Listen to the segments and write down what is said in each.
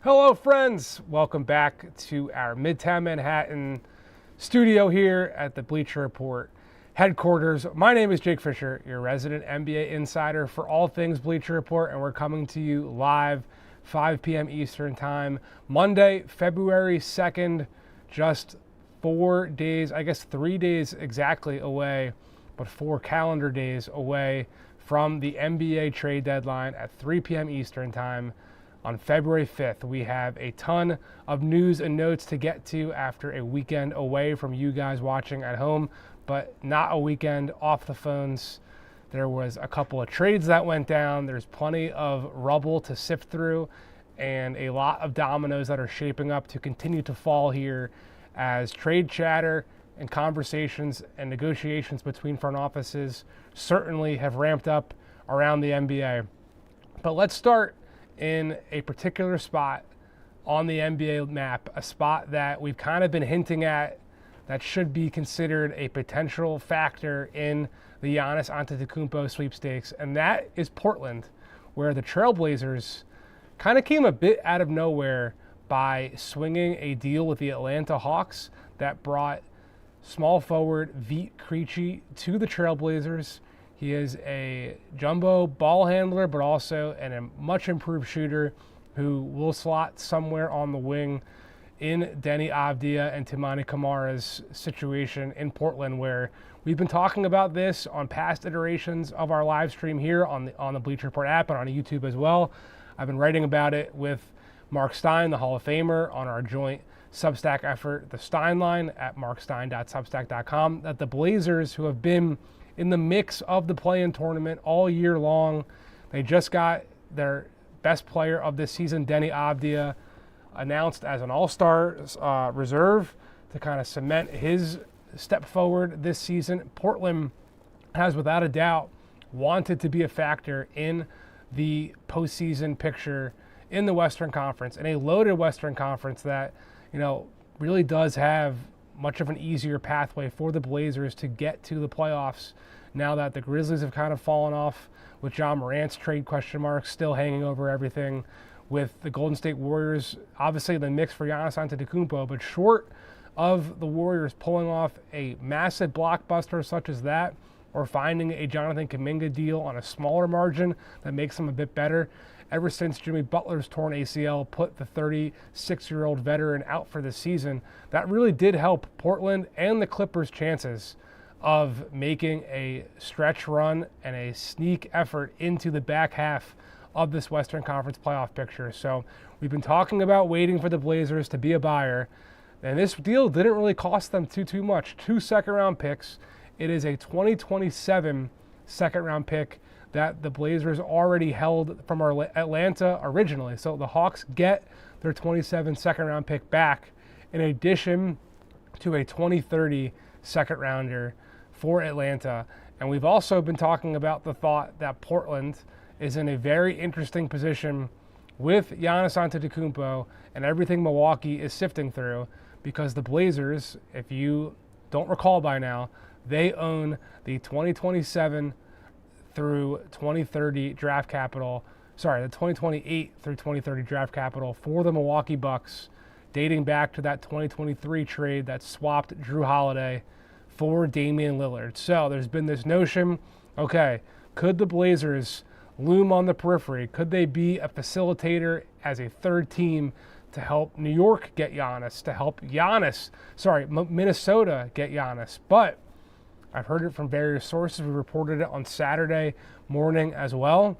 Hello, friends. Welcome back to our Midtown Manhattan studio here at the Bleacher Report headquarters. My name is Jake Fischer, your resident NBA insider for all things Bleacher Report, and we're coming to you live 5 p.m. Eastern Time, Monday, February 2nd, just 4 days, I guess 3 days exactly away, but 4 calendar days away from the NBA trade deadline at 3 p.m. Eastern Time. On February 5th, we have a ton of news and notes to get to after a weekend away from you guys watching at home, but not a weekend off the phones. There was a couple of trades that went down. There's plenty of rubble to sift through and a lot of dominoes that are shaping up to continue to fall here as trade chatter and conversations and negotiations between front offices certainly have ramped up around the NBA. But let's start in a particular spot on the NBA map, a spot that we've kind of been hinting at that should be considered a potential factor in the Giannis Antetokounmpo sweepstakes, and that is Portland, where the Trailblazers kind of came a bit out of nowhere by swinging a deal with the Atlanta Hawks that brought small forward Vit Krejci to the Trailblazers. He is a jumbo ball handler, but also a much improved shooter who will slot somewhere on the wing in Denny Avdia and Toumani Camara's situation in Portland, where we've been talking about this on past iterations of our live stream here on the Bleacher Report app and on YouTube as well. I've been writing about it with Mark Stein, the Hall of Famer, on our joint Substack effort, The Stein Line, at markstein.substack.com, that the Blazers, who have been in the mix of the play-in tournament all year long. They just got their best player of this season, Denny Avdia, announced as an all-star reserve to kind of cement his step forward this season. Portland has, without a doubt, wanted to be a factor in the postseason picture in the Western Conference, in a loaded Western Conference that, really does have much of an easier pathway for the Blazers to get to the playoffs now that the Grizzlies have kind of fallen off with John Morant's trade question marks still hanging over everything, with the Golden State Warriors obviously in the mix for Giannis Antetokounmpo, but short of the Warriors pulling off a massive blockbuster such as that, or finding a Jonathan Kuminga deal on a smaller margin that makes them a bit better. Ever since Jimmy Butler's torn ACL put the 36-year-old veteran out for the season, that really did help Portland and the Clippers' chances of making a stretch run and a sneak effort into the back half of this Western Conference playoff picture. So we've been talking about waiting for the Blazers to be a buyer, and this deal didn't really cost them too much. 2 second-round picks. It is a 2027 second-round pick that the Blazers already held from Atlanta originally. So the Hawks get their 27 second-round pick back in addition to a 2030 second-rounder for Atlanta. And we've also been talking about the thought that Portland is in a very interesting position with Giannis Antetokounmpo and everything Milwaukee is sifting through, because the Blazers, if you don't recall by now, they own the 2027 through 2030 draft capital, the 2028 through 2030 draft capital for the Milwaukee Bucks, dating back to that 2023 trade that swapped Drew Holiday for Damian Lillard. So there's been this notion, okay, could the Blazers loom on the periphery? Could they be a facilitator as a third team to help New York get Giannis, to help Minnesota get Giannis? But I've heard it from various sources. We reported it on Saturday morning as well,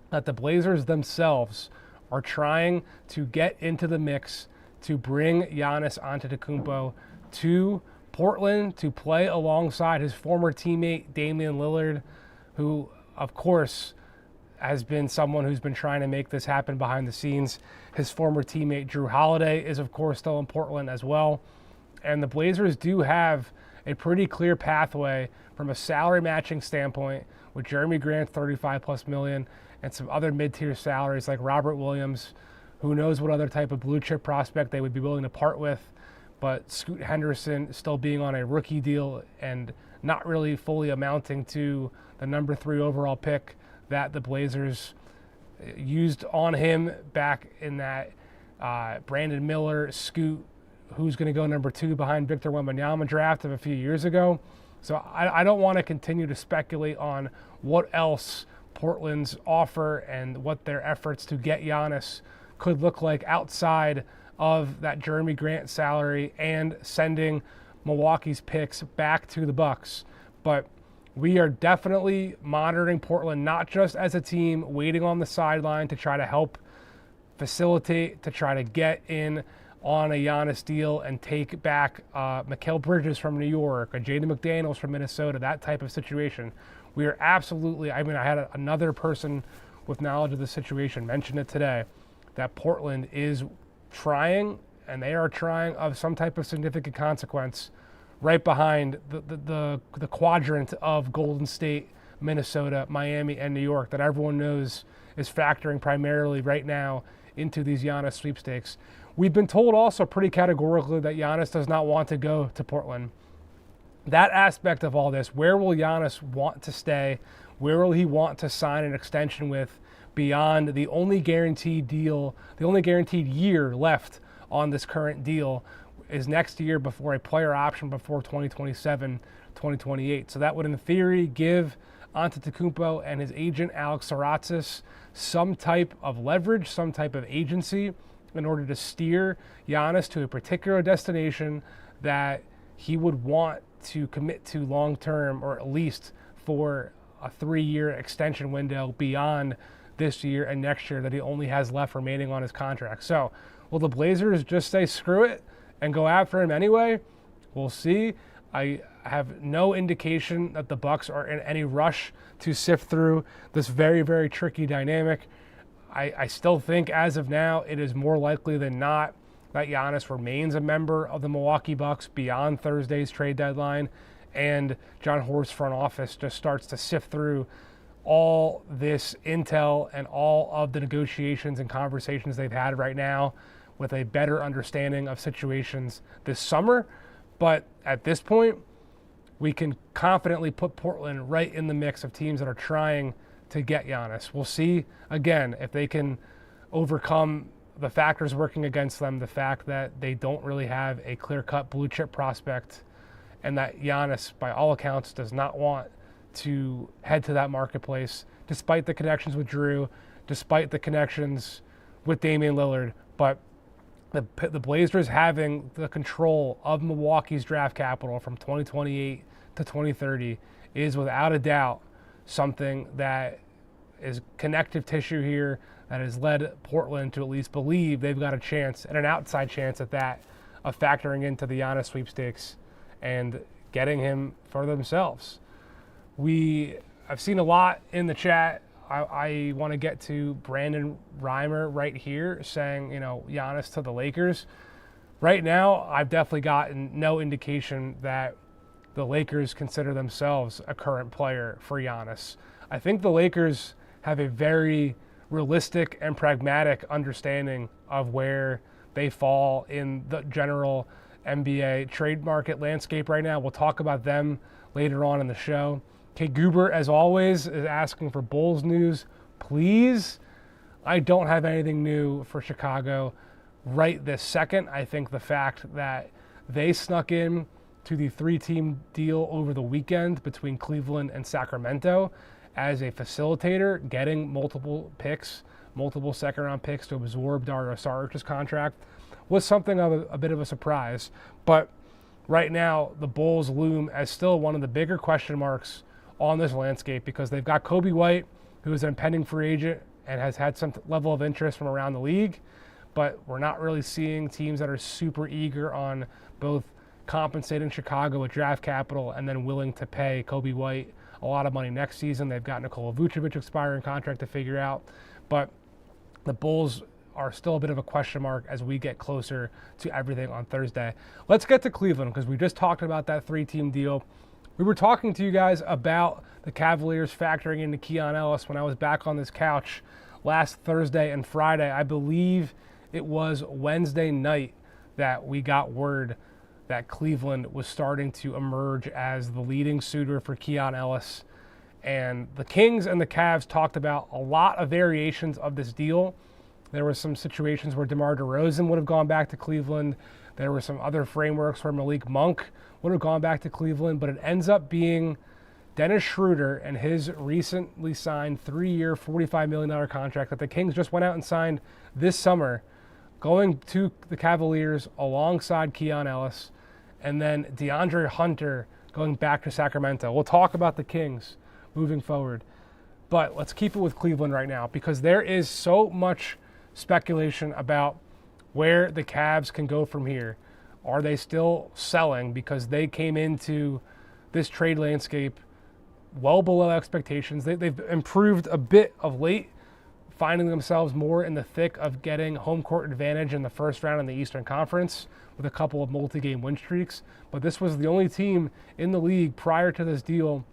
that the Blazers themselves are trying to get into the mix to bring Giannis Antetokounmpo to Portland to play alongside his former teammate Damian Lillard, who, of course, has been someone who's been trying to make this happen behind the scenes. His former teammate Drew Holiday is, of course, still in Portland as well. And the Blazers do have a pretty clear pathway from a salary matching standpoint, with Jeremy Grant's $35+ million and some other mid-tier salaries like Robert Williams. Who knows what other type of blue chip prospect they would be willing to part with, but Scoot Henderson still being on a rookie deal and not really fully amounting to the number 3 overall pick that the Blazers used on him back in that Brandon Miller, Scoot, who's going to go number 2 behind Victor Wembanyama draft of a few years ago. So I don't want to continue to speculate on what else Portland's offer and what their efforts to get Giannis could look like outside of that Jeremy Grant salary and sending Milwaukee's picks back to the Bucks. But we are definitely monitoring Portland, not just as a team waiting on the sideline to try to help facilitate, to try to get in on a Giannis deal and take back Mikal Bridges from New York, or Jaden McDaniels from Minnesota, that type of situation. We are absolutely, I had another person with knowledge of the situation mention it today, that Portland is trying, and they are trying of some type of significant consequence right behind the quadrant of Golden State, Minnesota, Miami, and New York that everyone knows is factoring primarily right now into these Giannis sweepstakes. We've been told also pretty categorically that Giannis does not want to go to Portland. That aspect of all this, where will Giannis want to stay? Where will he want to sign an extension with beyond the only guaranteed deal, the only guaranteed year left on this current deal is next year before a player option before 2027, 2028. So that would in theory give Antetokounmpo and his agent Alex Saratzis some type of leverage, some type of agency in order to steer Giannis to a particular destination that he would want to commit to long term, or at least for a 3-year extension window beyond this year and next year that he only has left remaining on his contract. So will the Blazers just say screw it and go after him anyway? We'll see. I have no indication that the Bucks are in any rush to sift through this very, very tricky dynamic. I still think as of now it is more likely than not that Giannis remains a member of the Milwaukee Bucks beyond Thursday's trade deadline, and John Horst's front office just starts to sift through all this intel and all of the negotiations and conversations they've had right now with a better understanding of situations this summer. But at this point, we can confidently put Portland right in the mix of teams that are trying to get Giannis. We'll see, again, if they can overcome the factors working against them, the fact that they don't really have a clear-cut blue-chip prospect, and that Giannis, by all accounts, does not want to head to that marketplace, despite the connections with Drew, despite the connections with Damian Lillard. But the Blazers having the control of Milwaukee's draft capital from 2028 to 2030 is without a doubt something that is connective tissue here that has led Portland to at least believe they've got a chance, and an outside chance at that, of factoring into the Giannis sweepstakes and getting him for themselves. I've seen a lot in the chat. I want to get to Brandon Reimer right here saying, Giannis to the Lakers. Right now, I've definitely gotten no indication that the Lakers consider themselves a current player for Giannis. I think the Lakers have a very realistic and pragmatic understanding of where they fall in the general NBA trade market landscape right now. We'll talk about them later on in the show. Kate Goober, as always, is asking for Bulls news. Please, I don't have anything new for Chicago right this second. I think the fact that they snuck in to the 3-team deal over the weekend between Cleveland and Sacramento as a facilitator, getting multiple picks, multiple second-round picks to absorb Dario Saric's contract, was something of a bit of a surprise. But right now, the Bulls loom as still one of the bigger question marks on this landscape, because they've got Kobe White, who is an impending free agent and has had some level of interest from around the league, but we're not really seeing teams that are super eager on both compensating Chicago with draft capital and then willing to pay Kobe White a lot of money next season. They've got Nikola Vucevic expiring contract to figure out, but the Bulls are still a bit of a question mark as we get closer to everything on Thursday. Let's get to Cleveland, because we just talked about that 3-team deal. We were talking to you guys about the Cavaliers factoring into Keon Ellis when I was back on this couch last Thursday and Friday. I believe it was Wednesday night that we got word that Cleveland was starting to emerge as the leading suitor for Keon Ellis. And the Kings and the Cavs talked about a lot of variations of this deal. There were some situations where DeMar DeRozan would have gone back to Cleveland. There were some other frameworks where Malik Monk would have gone back to Cleveland, but it ends up being Dennis Schroeder and his recently signed 3-year, $45 million contract that the Kings just went out and signed this summer, going to the Cavaliers alongside Keon Ellis, and then DeAndre Hunter going back to Sacramento. We'll talk about the Kings moving forward, but let's keep it with Cleveland right now because there is so much speculation about where the Cavs can go from here. Are they still selling because they came into this trade landscape well below expectations? They've improved a bit of late, finding themselves more in the thick of getting home court advantage in the first round in the Eastern Conference with a couple of multi-game win streaks. But this was the only team in the league prior to this deal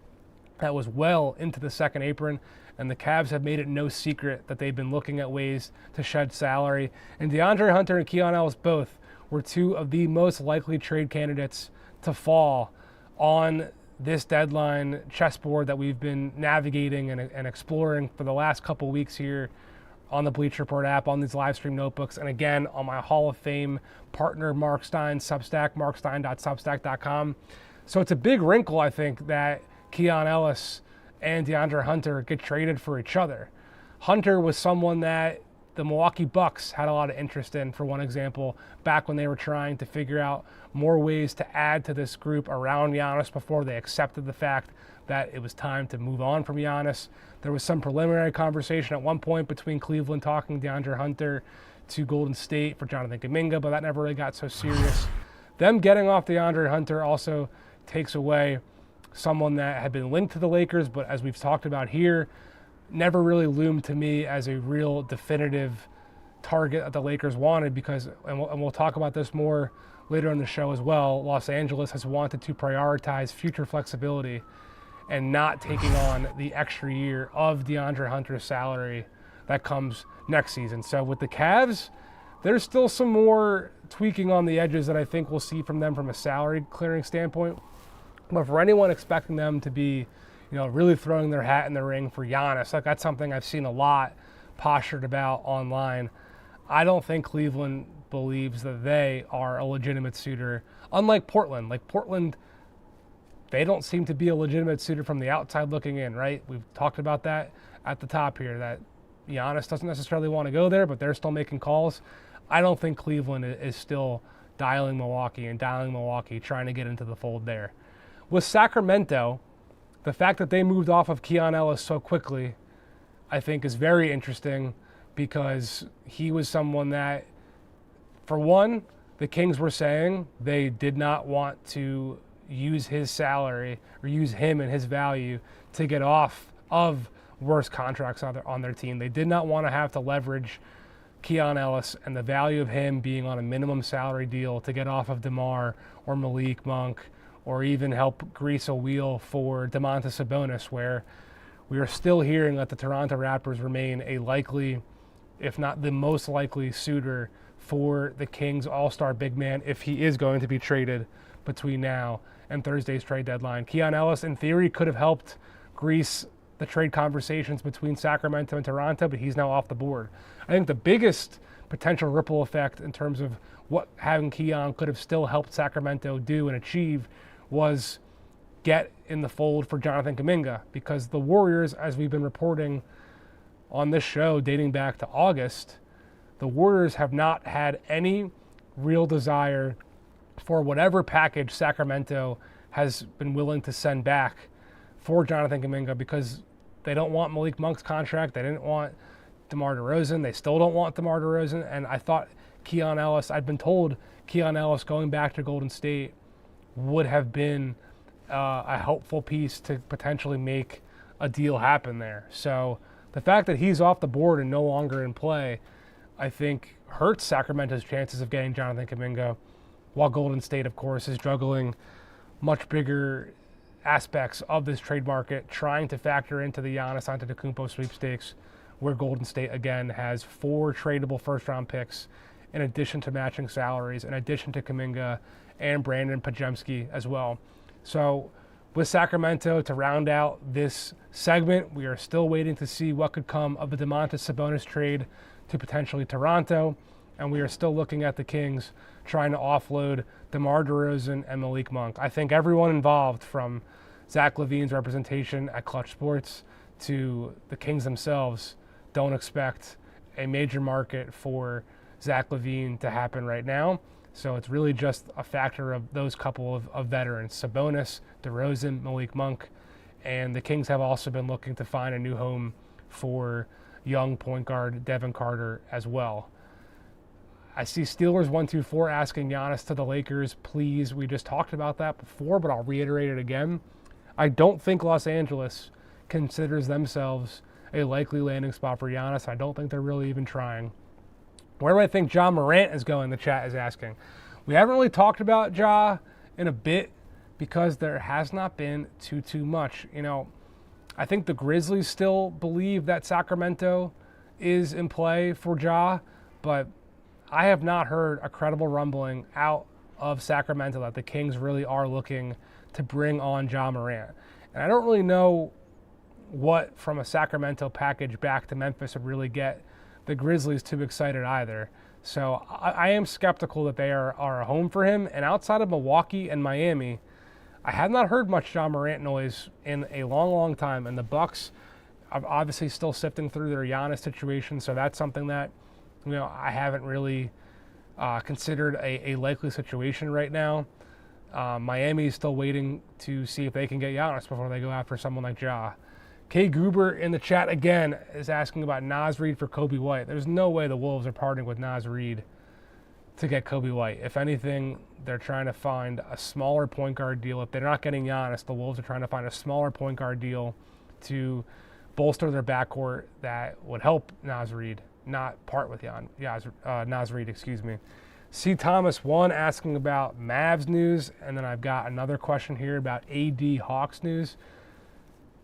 that was well into the second apron, and the Cavs have made it no secret that they've been looking at ways to shed salary. And DeAndre Hunter and Keon Ellis both were two of the most likely trade candidates to fall on this deadline chessboard that we've been navigating and exploring for the last couple weeks here on the Bleacher Report app, on these live stream notebooks, and again on my Hall of Fame partner Mark Stein's Substack, markstein.substack.com. So it's a big wrinkle, I think, that Keon Ellis and DeAndre Hunter get traded for each other. Hunter was someone that the Milwaukee Bucks had a lot of interest in, for one example, back when they were trying to figure out more ways to add to this group around Giannis before they accepted the fact that it was time to move on from Giannis. There was some preliminary conversation at one point between Cleveland talking DeAndre Hunter to Golden State for Jonathan Kuminga, but that never really got so serious. Them getting off DeAndre Hunter also takes away someone that had been linked to the Lakers, but as we've talked about here, never really loomed to me as a real definitive target that the Lakers wanted because, and we'll talk about this more later in the show as well, Los Angeles has wanted to prioritize future flexibility and not taking on the extra year of DeAndre Hunter's salary that comes next season. So with the Cavs, there's still some more tweaking on the edges that I think we'll see from them from a salary clearing standpoint. But for anyone expecting them to be, really throwing their hat in the ring for Giannis, like that's something I've seen a lot postured about online. I don't think Cleveland believes that they are a legitimate suitor, unlike Portland. Like Portland, they don't seem to be a legitimate suitor from the outside looking in, right? We've talked about that at the top here, that Giannis doesn't necessarily want to go there, but they're still making calls. I don't think Cleveland is still dialing Milwaukee, trying to get into the fold there. With Sacramento, the fact that they moved off of Keon Ellis so quickly, I think is very interesting because he was someone that, for one, the Kings were saying they did not want to use his salary or use him and his value to get off of worse contracts on their team. They did not want to have to leverage Keon Ellis and the value of him being on a minimum salary deal to get off of DeMar or Malik Monk, or even help grease a wheel for Domantas Sabonis, where we are still hearing that the Toronto Raptors remain a likely, if not the most likely, suitor for the Kings' all-star big man if he is going to be traded between now and Thursday's trade deadline. Keon Ellis, in theory, could have helped grease the trade conversations between Sacramento and Toronto, but he's now off the board. I think the biggest potential ripple effect in terms of what having Keon could have still helped Sacramento do and achieve was get in the fold for Jonathan Kuminga, because the Warriors, as we've been reporting on this show dating back to August, the Warriors have not had any real desire for whatever package Sacramento has been willing to send back for Jonathan Kuminga, because they don't want Malik Monk's contract. They didn't want DeMar DeRozan. They still don't want DeMar DeRozan. And I thought Keon Ellis, I'd been told Keon Ellis going back to Golden State would have been a helpful piece to potentially make a deal happen there. So the fact that he's off the board and no longer in play, I think hurts Sacramento's chances of getting Jonathan Kuminga, while Golden State, of course, is juggling much bigger aspects of this trade market, trying to factor into the Giannis Antetokounmpo sweepstakes, where Golden State, again, has 4 tradable first-round picks in addition to matching salaries, in addition to Kuminga and Brandon Podziemski as well. So with Sacramento to round out this segment. We are still waiting to see what could come of the Domantas Sabonis trade to potentially Toronto, and we are still looking at the Kings trying to offload DeMar DeRozan and Malik Monk. I think everyone involved, from Zach LaVine's representation at Clutch Sports to the Kings themselves, don't expect a major market for Zach LaVine to happen right now. So it's really just a factor of those couple of veterans, Sabonis, DeRozan, Malik Monk, and the Kings have also been looking to find a new home for young point guard Devin Carter as well. I see Steelers 124 asking Giannis to the Lakers, please. We just talked about that before, but I'll reiterate it again. I don't think Los Angeles considers themselves a likely landing spot for Giannis. I don't think they're really even trying. Where do I think Ja Morant is going? The chat is asking. We haven't really talked about Ja in a bit because there has not been too much. You know, I think the Grizzlies still believe that Sacramento is in play for Ja, but I have not heard a credible rumbling out of Sacramento that the Kings really are looking to bring on Ja Morant. And I don't really know what from a Sacramento package back to Memphis would really get the Grizzlies too excited either. So I am skeptical that they are a home for him. And outside of Milwaukee and Miami, I have not heard much Ja Morant noise in a long time. And the Bucks are obviously still sifting through their Giannis situation. So that's something that, you know, I haven't really considered a likely situation right now. Miami is still waiting to see if they can get Giannis before they go after someone like Ja. Kay Gruber in the chat again is asking about Naz Reid for Kobe White. There's no way the Wolves are partnering with Naz Reid to get Kobe White. If anything, they're trying to find a smaller point guard deal. If they're not getting Giannis, the Wolves are trying to find a smaller point guard deal to bolster their backcourt that would help Naz Reid, not part with Naz Reid, excuse me. C. Thomas 1 asking about Mavs news, and then I've got another question here about AD Hawks news.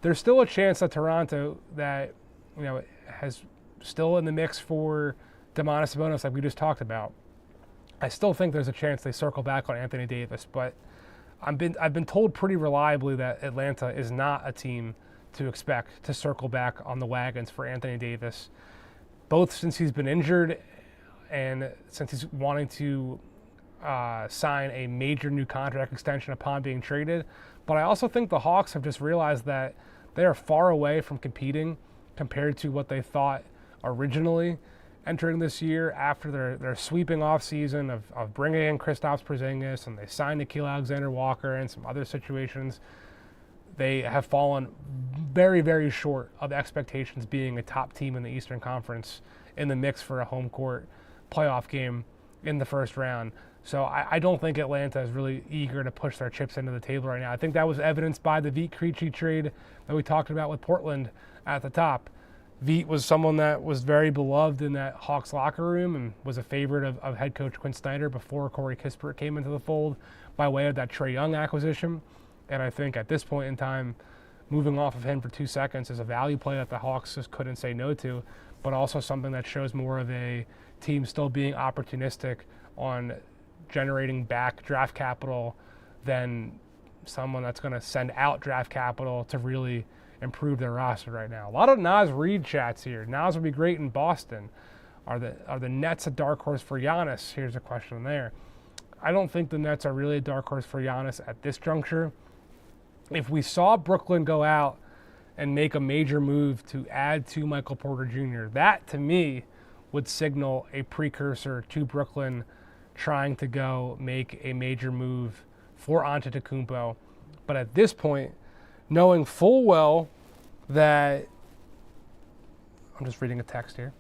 There's still a chance that Toronto, that, you know, has still in the mix for Domantas Sabonis, like we just talked about. I still think there's a chance they circle back on Anthony Davis, but I've been told pretty reliably that Atlanta is not a team to expect to circle back on the wagons for Anthony Davis, both since he's been injured and since he's wanting to sign a major new contract extension upon being traded. But I also think the Hawks have just realized that they are far away from competing compared to what they thought originally entering this year after their sweeping offseason of bringing in Kristaps Porzingis, and they signed Nickeil Alexander-Walker and some other situations. They have fallen very, very short of expectations being a top team in the Eastern Conference in the mix for a home court playoff game in the first round. So I don't think Atlanta is really eager to push their chips into the table right now. I think that was evidenced by the Vit Krejci trade that we talked about with Portland at the top. Vit was someone that was very beloved in that Hawks locker room and was a favorite of head coach Quinn Snyder before Corey Kispert came into the fold by way of that Trae Young acquisition. And I think at this point in time, moving off of him for 2 seconds is a value play that the Hawks just couldn't say no to, but also something that shows more of a team still being opportunistic on generating back draft capital than someone that's going to send out draft capital to really improve their roster right now. A lot of Naz Reid chats here. Naz would be great in Boston. Are the Nets a dark horse for Giannis? Here's a question there. I don't think the Nets are really a dark horse for Giannis at this juncture. If we saw Brooklyn go out and make a major move to add to Michael Porter Jr., that to me would signal a precursor to Brooklyn trying to go make a major move for Antetokounmpo. But at this point, knowing full well that, I'm just reading a text here.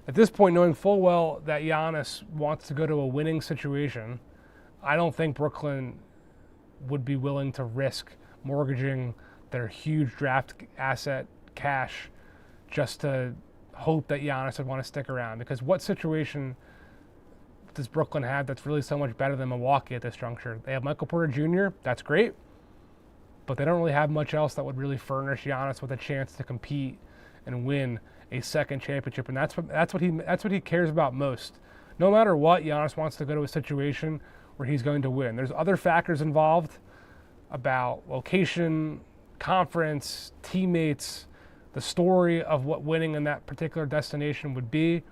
At this point, knowing full well that Giannis wants to go to a winning situation, I don't think Brooklyn would be willing to risk mortgaging their huge draft asset cash just to hope that Giannis would want to stick around. Because what situation does Brooklyn have that's really so much better than Milwaukee at this juncture? They have Michael Porter Jr., that's great, but they don't really have much else that would really furnish Giannis with a chance to compete and win a second championship. And that's what he cares about most. No matter what, Giannis wants to go to a situation where he's going to win. There's other factors involved about location, conference, teammates, the story of what winning in that particular destination would be.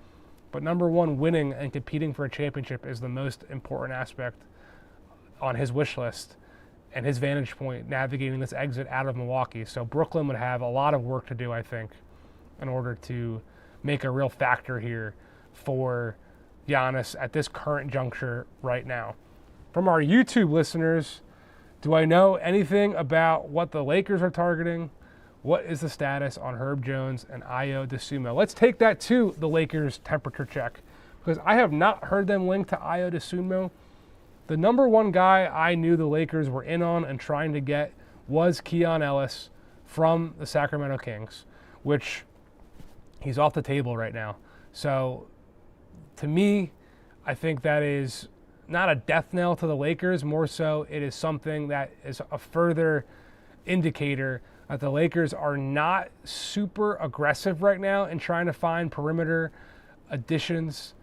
But number one, winning and competing for a championship is the most important aspect on his wish list and his vantage point navigating this exit out of Milwaukee. So Brooklyn would have a lot of work to do, I think, in order to make a real factor here for Giannis at this current juncture right now. From our YouTube listeners, do I know anything about what the Lakers are targeting? What is the status on Herb Jones and Ayo Dosunmu? Let's take that to the Lakers temperature check, because I have not heard them linked to Ayo Dosunmu. The number one guy I knew the Lakers were in on and trying to get was Keon Ellis from the Sacramento Kings, which he's off the table right now. So to me, I think that is not a death knell to the Lakers. More so, it is something that is a further indicator that the Lakers are not super aggressive right now in trying to find perimeter additions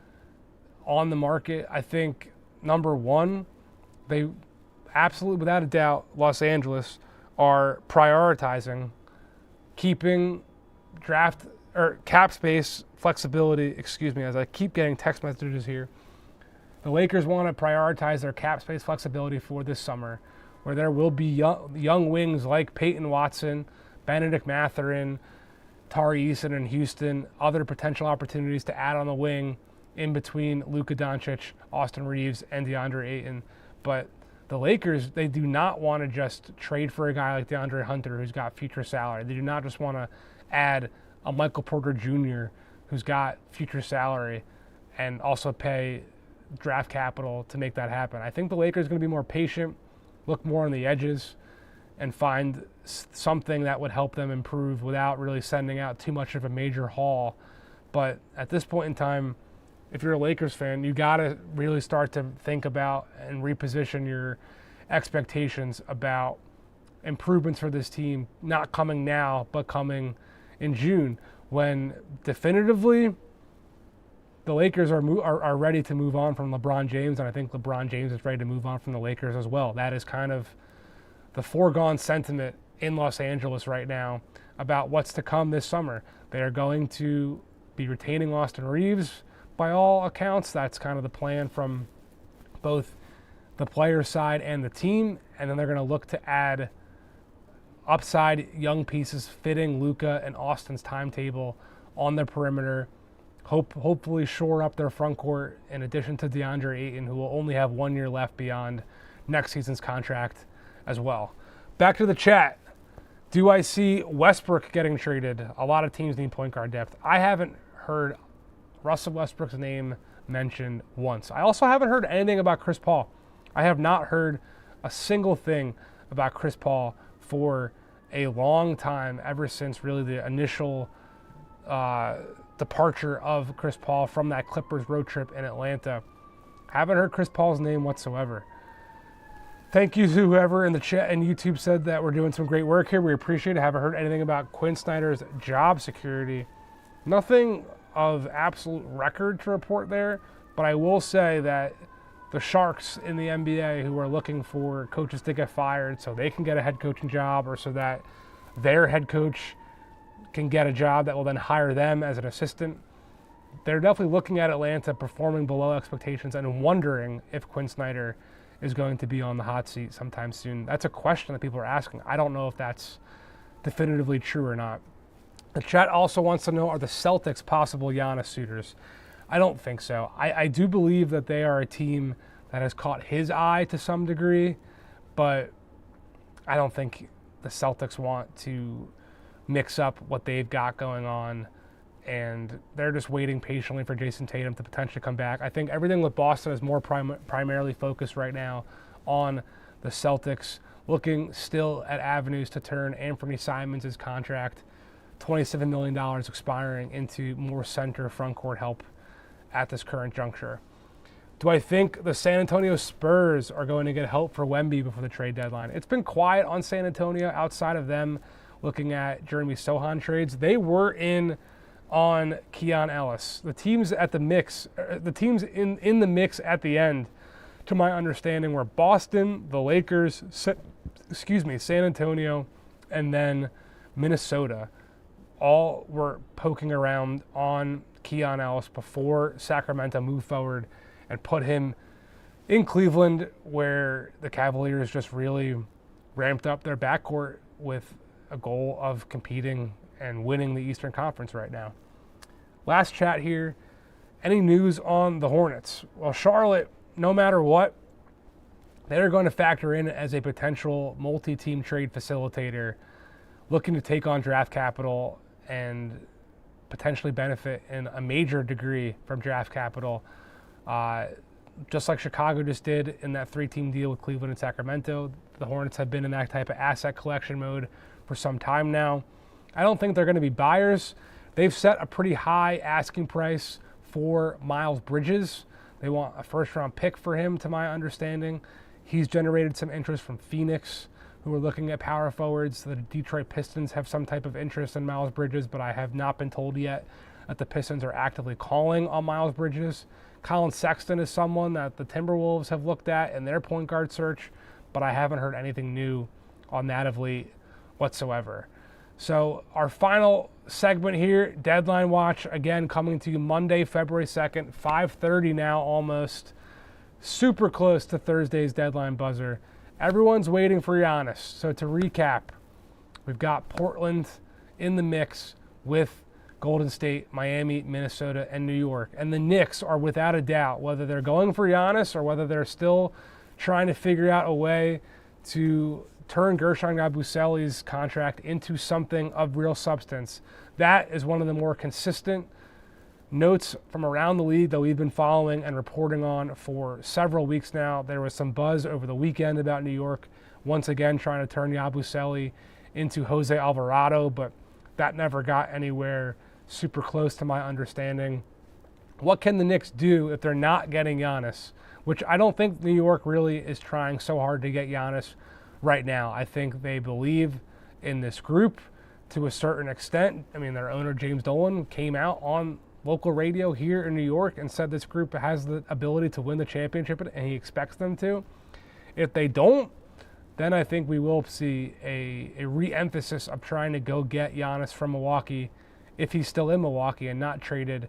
on the market. I think, number one, they absolutely, without a doubt, Los Angeles are prioritizing keeping draft or cap space flexibility, as I keep getting text messages here. The Lakers want to prioritize their cap space flexibility for this summer, where there will be young wings like Peyton Watson, Benedict Mathurin, Tari Eason in Houston, other potential opportunities to add on the wing in between Luka Doncic, Austin Reeves, and DeAndre Ayton. But the Lakers, they do not want to just trade for a guy like DeAndre Hunter who's got future salary. They do not just want to add a Michael Porter Jr. who's got future salary and also pay draft capital to make that happen. I think the Lakers are going to be more patient, look more on the edges, and find something that would help them improve without really sending out too much of a major haul. But at this point in time, if you're a Lakers fan, you got to really start to think about and reposition your expectations about improvements for this team, not coming now, but coming in June, when definitively the Lakers are ready to move on from LeBron James, and I think LeBron James is ready to move on from the Lakers as well. That is kind of the foregone sentiment in Los Angeles right now about what's to come this summer. They are going to be retaining Austin Reeves by all accounts. That's kind of the plan from both the player side and the team, and then they're going to look to add upside young pieces fitting Luka and Austin's timetable on the perimeter. Hopefully shore up their front court in addition to DeAndre Ayton, who will only have 1 year left beyond next season's contract as well. Back to the chat. Do I see Westbrook getting traded? A lot of teams need point guard depth. I haven't heard Russell Westbrook's name mentioned once. I also haven't heard anything about Chris Paul. I have not heard a single thing about Chris Paul for a long time, ever since really the initial departure of Chris Paul from that Clippers road trip in Atlanta. Haven't heard Chris Paul's name whatsoever. Thank you to whoever in the chat and YouTube said that we're doing some great work here. We appreciate it. Haven't heard anything about Quinn Snyder's job security. Nothing of absolute record to report there, but I will say that the Sharks in the NBA who are looking for coaches to get fired so they can get a head coaching job, or so that their head coach can get a job that will then hire them as an assistant, they're definitely looking at Atlanta performing below expectations and wondering if Quinn Snyder is going to be on the hot seat sometime soon. That's a question that people are asking. I don't know if that's definitively true or not. The chat also wants to know, are the Celtics possible Giannis suitors? I don't think so. I do believe that they are a team that has caught his eye to some degree, but I don't think the Celtics want to mix up what they've got going on, and they're just waiting patiently for Jason Tatum to potentially come back. I think everything with Boston is more primarily focused right now on the Celtics, looking still at avenues to turn Anthony Simons' contract, $27 million expiring, into more center front court help at this current juncture. Do I think the San Antonio Spurs are going to get help for Wemby before the trade deadline? It's been quiet on San Antonio outside of them looking at Jeremy Sohan trades. They were in on Keon Ellis. The teams at the mix, the teams in the mix at the end to my understanding, were Boston, the Lakers, San Antonio, and then Minnesota. All were poking around on Keon Ellis before Sacramento moved forward and put him in Cleveland, where the Cavaliers just really ramped up their backcourt with a goal of competing and winning the Eastern Conference right now. Last chat here. Any news on the Hornets? Well, Charlotte, no matter what, they're going to factor in as a potential multi-team trade facilitator, looking to take on draft capital and potentially benefit in a major degree from draft capital, just like Chicago just did in that 3-team deal with Cleveland and Sacramento. The Hornets have been in that type of asset collection mode for some time now. I don't think they're going to be buyers. They've set a pretty high asking price for Miles Bridges. They want a first-round pick for him, to my understanding. He's generated some interest from Phoenix, who are looking at power forwards. The Detroit Pistons have some type of interest in Miles Bridges, but I have not been told yet that the Pistons are actively calling on Miles Bridges. Colin Sexton is someone that the Timberwolves have looked at in their point guard search, but I haven't heard anything new on that of late whatsoever. So our final segment here, Deadline Watch, again coming to you Monday, February 2nd, 5:30 now almost. Super close to Thursday's deadline buzzer. Everyone's waiting for Giannis. So to recap, we've got Portland in the mix with Golden State, Miami, Minnesota, and New York. And the Knicks are without a doubt, whether they're going for Giannis or whether they're still trying to figure out a way to turn Gershon Yabusele's contract into something of real substance. That is one of the more consistent notes from around the league that we've been following and reporting on for several weeks now. There was some buzz over the weekend about New York once again trying to turn Yabusele into Jose Alvarado, but that never got anywhere super close to my understanding. What can the Knicks do if they're not getting Giannis? Which I don't think New York really is trying so hard to get Giannis right now. I think they believe in this group to a certain extent. I mean, their owner, James Dolan, came out on local radio here in New York and said this group has the ability to win the championship, and he expects them to. If they don't, then I think we will see a re-emphasis of trying to go get Giannis from Milwaukee if he's still in Milwaukee and not traded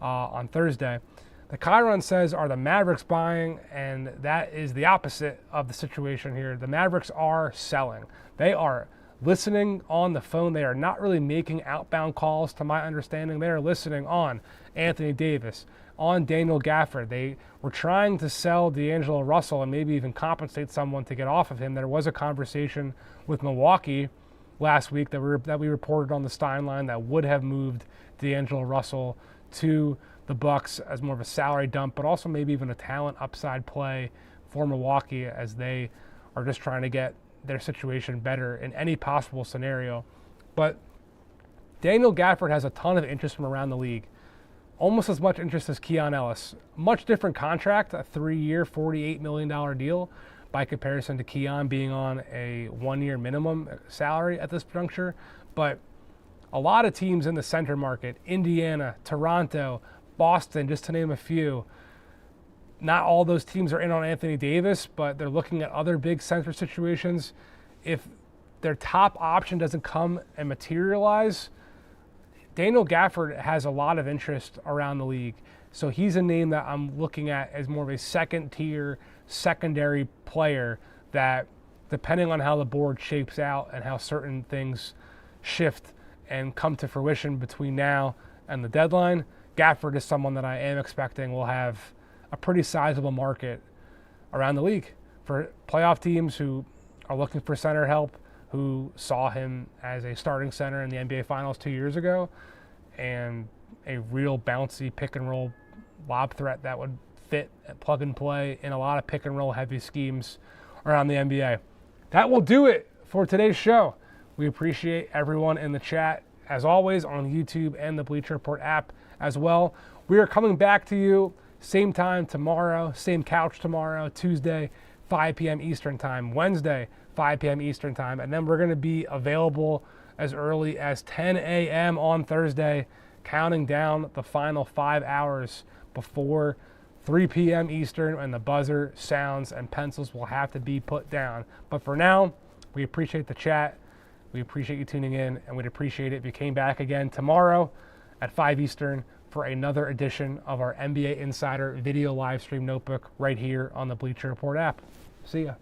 on Thursday. The Chiron says, are the Mavericks buying? And that is the opposite of the situation here. The Mavericks are selling. They are listening on the phone. They are not really making outbound calls, to my understanding. They are listening on Anthony Davis, on Daniel Gafford. They were trying to sell D'Angelo Russell and maybe even compensate someone to get off of him. There was a conversation with Milwaukee last week that we reported on the Stein line that would have moved D'Angelo Russell to the Bucks as more of a salary dump, but also maybe even a talent upside play for Milwaukee, as they are just trying to get their situation better in any possible scenario. But Daniel Gafford has a ton of interest from around the league, almost as much interest as Keon Ellis. Much different contract, a 3-year, $48 million deal by comparison to Keon being on a 1-year minimum salary at this juncture. But a lot of teams in the center market, Indiana, Toronto, Boston, just to name a few. Not all those teams are in on Anthony Davis, but they're looking at other big center situations. If their top option doesn't come and materialize, Daniel Gafford has a lot of interest around the league. So he's a name that I'm looking at as more of a second-tier, secondary player that, depending on how the board shapes out and how certain things shift and come to fruition between now and the deadline, Gafford is someone that I am expecting will have a pretty sizable market around the league for playoff teams who are looking for center help, who saw him as a starting center in the NBA Finals 2 years ago, and a real bouncy pick-and-roll lob threat that would fit plug and play in a lot of pick-and-roll heavy schemes around the NBA. That will do it for today's show. We appreciate everyone in the chat, as always, on YouTube and the Bleacher Report app as well. We are coming back to you same time tomorrow, same couch tomorrow, Tuesday, 5 p.m. Eastern Time, Wednesday, 5 p.m. Eastern Time, and then we're going to be available as early as 10 a.m. on Thursday, counting down the final 5 hours before 3 p.m. Eastern, and the buzzer sounds and pencils will have to be put down. But for now, we appreciate the chat. We appreciate you tuning in, and we'd appreciate it if you came back again tomorrow at 5 Eastern for another edition of our NBA Insider video live stream notebook right here on the Bleacher Report app. See ya.